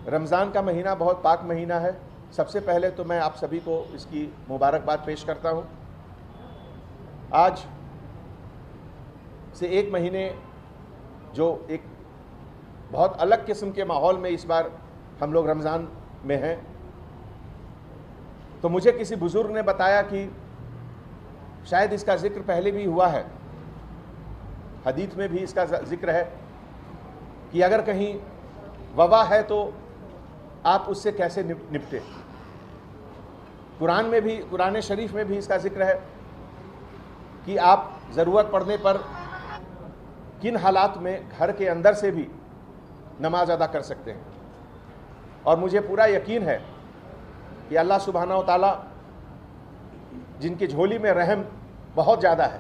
रमज़ान का महीना बहुत पाक महीना है। सबसे पहले तो मैं आप सभी को इसकी मुबारकबाद पेश करता हूँ। आज से एक महीने जो एक बहुत अलग किस्म के माहौल में इस बार हम लोग रमज़ान में हैं, तो मुझे किसी बुज़ुर्ग ने बताया कि शायद इसका जिक्र पहले भी हुआ है, हदीस में भी इसका जिक्र है कि अगर कहीं वबा है तो आप उससे कैसे निपटे। कुरान में भी, कुरान शरीफ में भी इसका जिक्र है कि आप ज़रूरत पड़ने पर किन हालात में घर के अंदर से भी नमाज अदा कर सकते हैं। और मुझे पूरा यकीन है कि अल्लाह सुब्हानहू व तआला, जिनकी झोली में रहम बहुत ज़्यादा है,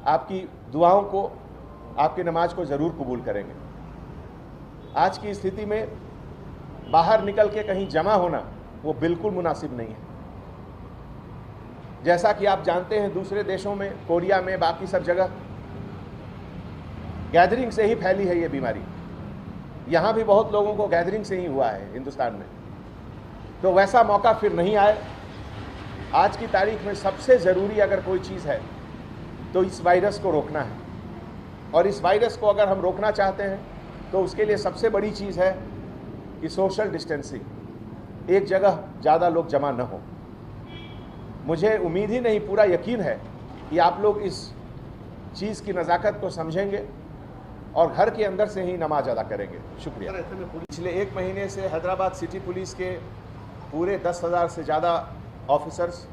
आपकी दुआओं को, आपकी नमाज को ज़रूर कबूल करेंगे। आज की स्थिति में बाहर निकल के कहीं जमा होना वो बिल्कुल मुनासिब नहीं है। जैसा कि आप जानते हैं, दूसरे देशों में, कोरिया में, बाकी सब जगह गैदरिंग से ही फैली है ये बीमारी। यहाँ भी बहुत लोगों को गैदरिंग से ही हुआ है हिंदुस्तान में। तो वैसा मौका फिर नहीं आए। आज की तारीख में सबसे ज़रूरी अगर कोई चीज़ है तो इस वायरस को रोकना है। और इस वायरस को अगर हम रोकना चाहते हैं तो उसके लिए सबसे बड़ी चीज़ है कि सोशल डिस्टेंसिंग, एक जगह ज़्यादा लोग जमा न हो। मुझे उम्मीद ही नहीं, पूरा यकीन है कि आप लोग इस चीज़ की नज़ाकत को समझेंगे और घर के अंदर से ही नमाज अदा करेंगे। शुक्रिया। पिछले एक महीने से हैदराबाद सिटी पुलिस के पूरे 10,000 से ज़्यादा ऑफिसर्स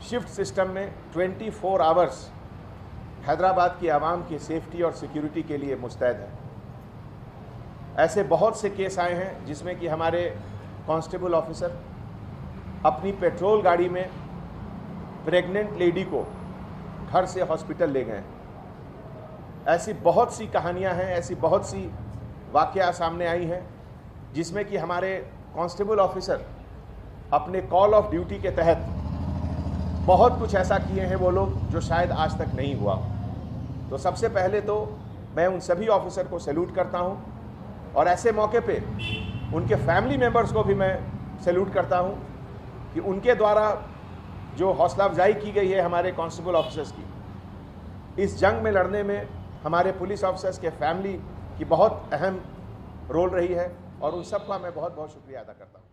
शिफ्ट सिस्टम में 24 आवर्स हैदराबाद की आवाम की सेफ्टी और सिक्योरिटी के लिए मुस्तैद है। ऐसे बहुत से केस आए हैं जिसमें कि हमारे कांस्टेबल ऑफिसर अपनी पेट्रोल गाड़ी में प्रेग्नेंट लेडी को घर से हॉस्पिटल ले गए। ऐसी बहुत सी कहानियां हैं, ऐसी बहुत सी वाक़या सामने आई हैं जिसमें कि हमारे कांस्टेबल ऑफिसर अपने कॉल ऑफ ड्यूटी के तहत बहुत कुछ ऐसा किए हैं वो लोग जो शायद आज तक नहीं हुआ। तो सबसे पहले तो मैं उन सभी ऑफिसर को सैल्यूट करता हूं और ऐसे मौके पे उनके फैमिली मेम्बर्स को भी मैं सैल्यूट करता हूं कि उनके द्वारा जो हौसला अफजाई की गई है हमारे कांस्टेबल ऑफिसर्स की, इस जंग में लड़ने में हमारे पुलिस ऑफिसर्स के फैमिली की बहुत अहम रोल रही है और उन सबका मैं बहुत बहुत शुक्रिया अदा करता हूँ।